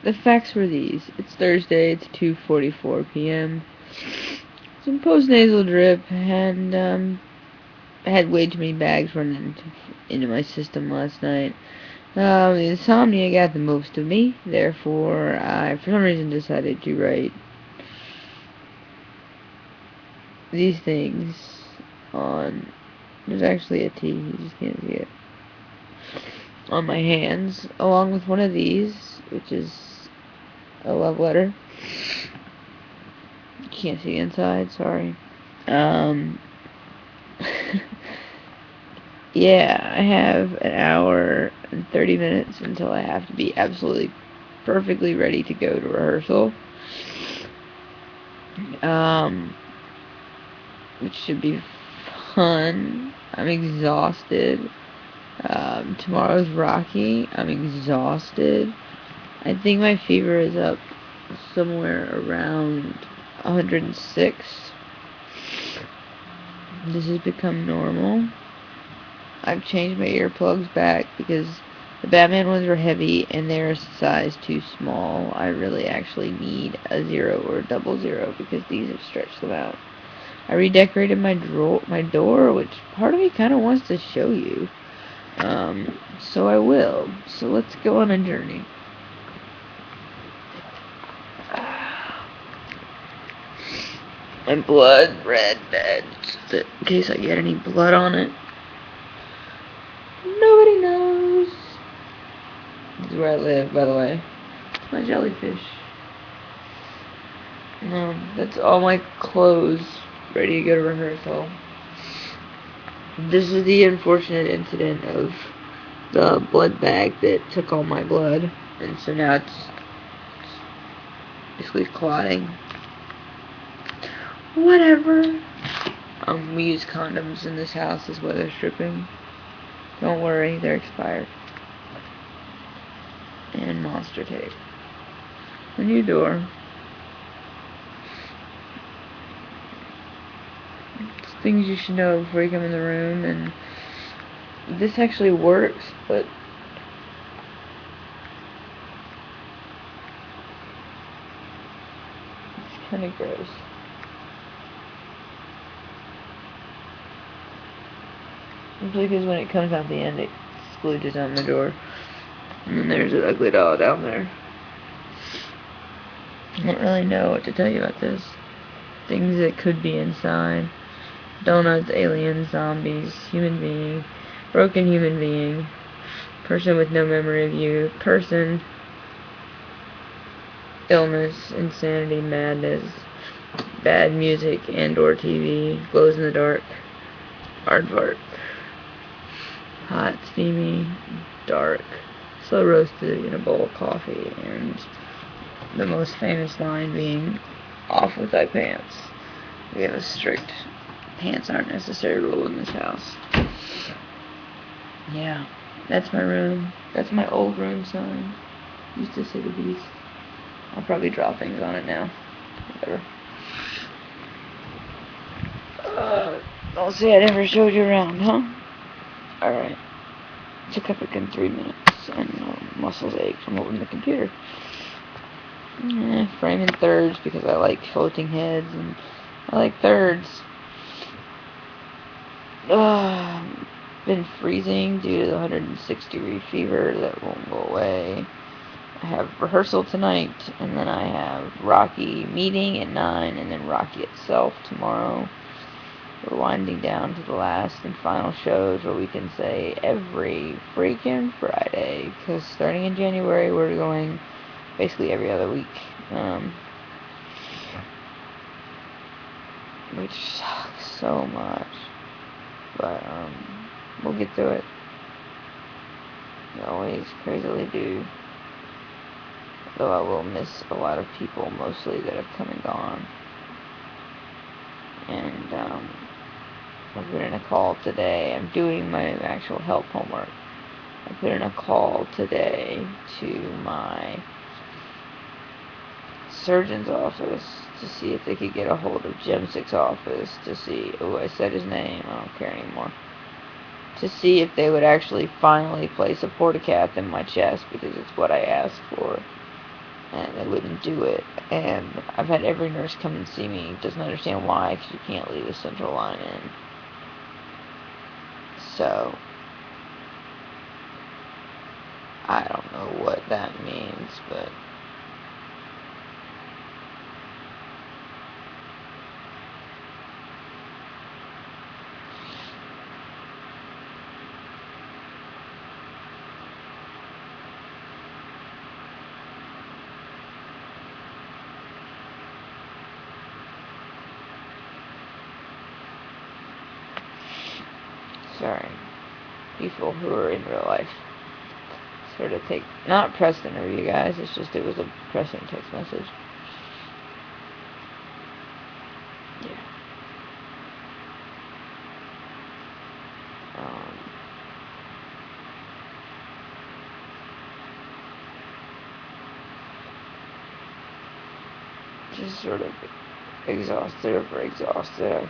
the facts were these. It's Thursday, it's 2:44 p.m. Some post-nasal drip, and I had way too many bags running into my system last night. The insomnia got the most of me, therefore I, for some reason, decided to write these things on, there's actually a T, you just can't see it, on my hands, along with one of these, which is a love letter. You can't see inside, sorry. Yeah, I have an hour and 30 minutes until I have to be absolutely perfectly ready to go to rehearsal. Which should be fun. I'm exhausted. Tomorrow's Rocky. I'm exhausted. I think my fever is up somewhere around 106. This has become normal. I've changed my earplugs back because the Batman ones were heavy and they're a size too small. I really actually need a 0 or a 00 because these have stretched them out. I redecorated my door, which part of me kind of wants to show you. So I will. So let's go on a journey. My blood red bed, in case I get any blood on it. Nobody knows. This is where I live, by the way. My jellyfish. That's all my clothes ready to go to rehearsal. This is the unfortunate incident of the blood bag that took all my blood, and so now it's basically clotting. Whatever. We use condoms in this house as weather stripping. Don't worry, they're expired. And monster tape. The new door. It's things you should know before you come in the room, and this actually works, but it's kind of gross. Because when it comes out the end, it splooges on the door. And then there's an ugly doll down there. I don't really know what to tell you about this. Things that could be inside. Donuts, aliens, zombies, human being, broken human being, person with no memory of you, person, illness, insanity, madness, bad music and or TV, glows in the dark, aardvark. Hot, steamy, dark, slow roasted in a bowl of coffee, and the most famous line being, off with thy pants. We have a strict pants aren't necessary rule in this house. Yeah, that's my room. That's my old room sign. Used to say the beast. I'll probably draw things on it now. Whatever. Don't say I never showed you around, huh? Alright. Took up again 3 minutes, and muscles ache from holding the computer. Framing thirds because I like floating heads, and I like thirds. Been freezing due to the 106-degree fever that won't go away. I have rehearsal tonight, and then I have Rocky meeting at 9, and then Rocky itself tomorrow. We're winding down to the last and final shows where we can say every freaking Friday, because starting in January we're going basically every other week, which sucks so much, but we'll get through it. We always crazily do, though I will miss a lot of people, mostly that have come and gone. And I put in a call today. I'm doing my actual health homework. I put in a call today to my surgeon's office to see if they could get a hold of Gemsick's office to see, oh, I said his name, I don't care anymore, to see if they would actually finally place a portacath in my chest, because it's what I asked for. and they wouldn't do it. And I've had every nurse come and see me, doesn't understand why, because you can't leave the central line in. So, I don't know what that means, but sorry, people who are in real life sort of take, not Preston or you guys, it's just it was a pressing text message. Yeah. Just sort of exhausted over exhausted.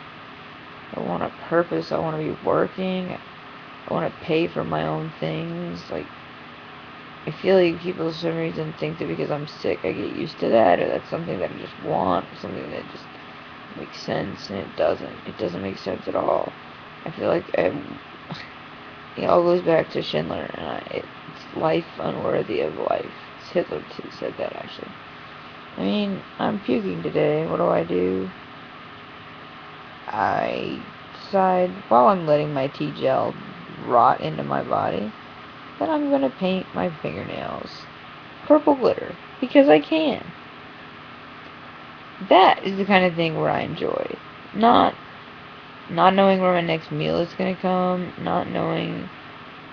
I want a purpose. I want to be working. I want to pay for my own things. Like, I feel like people for some reason think that because I'm sick I get used to that, or that's something that I just want, something that just makes sense, and it doesn't. It doesn't make sense at all. I feel like it all goes back to Schindler, and it's life unworthy of life. It's Hitler who said that, actually. I mean, I'm puking today. What do? I decide, while I'm letting my T-gel rot into my body, that I'm going to paint my fingernails purple glitter, because I can. That is the kind of thing where I enjoy. Not knowing where my next meal is going to come, not knowing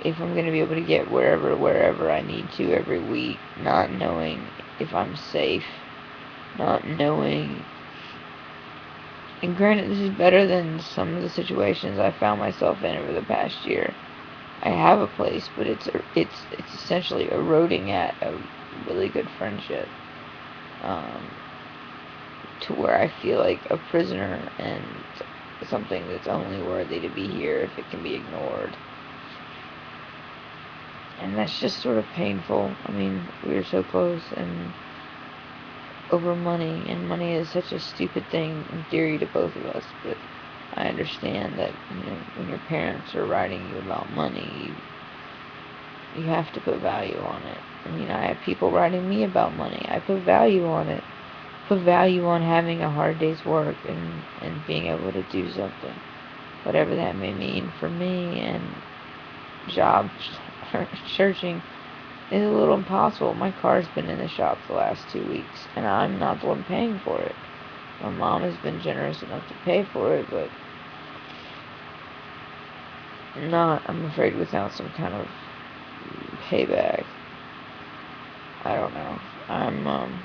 if I'm going to be able to get wherever I need to every week, not knowing if I'm safe, not knowing. And granted, this is better than some of the situations I found myself in over the past year. I have a place, but it's essentially eroding at a really good friendship, to where I feel like a prisoner and something that's only worthy to be here if it can be ignored. And that's just sort of painful. I mean, we were so close, and over money, and money is such a stupid thing in theory to both of us, but I understand that, when your parents are writing you about money, you have to put value on it. I mean, I have people writing me about money. I put value on it. Put value on having a hard day's work and being able to do something, whatever that may mean for me. And job searching is a little impossible. My car's been in the shop the last 2 weeks, and I'm not the one paying for it. My mom has been generous enough to pay for it, but not, I'm afraid, without some kind of payback. I don't know. I'm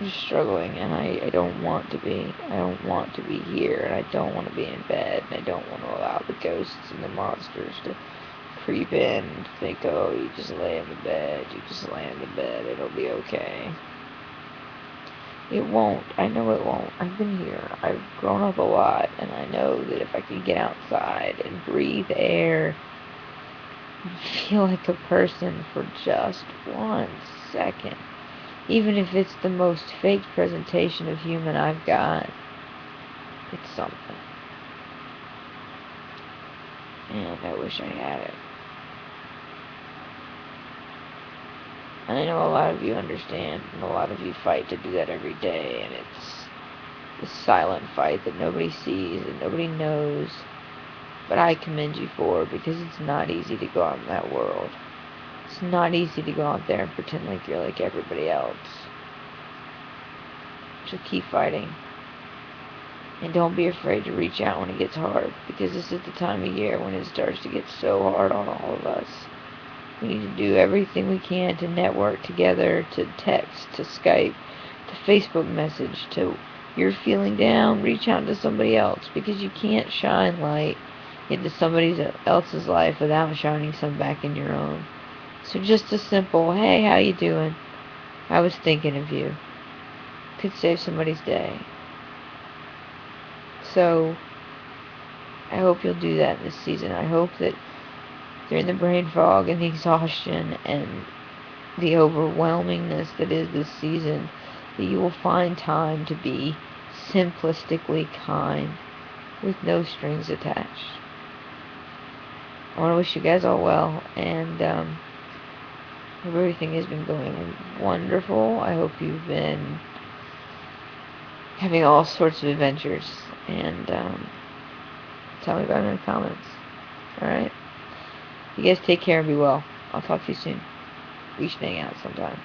just struggling, and I don't want to be. I don't want to be here, and I don't want to be in bed, and I don't want to allow the ghosts and the monsters to creep in and think, oh, you just lay in the bed, it'll be okay. It won't. I know it won't. I've been here. I've grown up a lot, and I know that if I can get outside and breathe air and feel like a person for just 1 second, even if it's the most fake presentation of human I've got, it's something. And I wish I had it. And I know a lot of you understand, and a lot of you fight to do that every day, and it's this silent fight that nobody sees and nobody knows, but I commend you for, because it's not easy to go out in that world. It's not easy to go out there and pretend like you're like everybody else. So keep fighting. And don't be afraid to reach out when it gets hard, because this is the time of year when it starts to get so hard on all of us. We need to do everything we can to network together, to text, to Skype, to Facebook message, to you're feeling down, reach out to somebody else, because you can't shine light into somebody else's life without shining some back in your own. So just a simple, hey, how you doing? I was thinking of you. Could save somebody's day. So I hope you'll do that this season. I hope that during the brain fog and the exhaustion and the overwhelmingness that is this season, that you will find time to be simplistically kind with no strings attached. I want to wish you guys all well, and hope everything has been going wonderful. I hope you've been having all sorts of adventures, and tell me about it in the comments. Alright? You guys take care and be well. I'll talk to you soon. We should hang out sometime.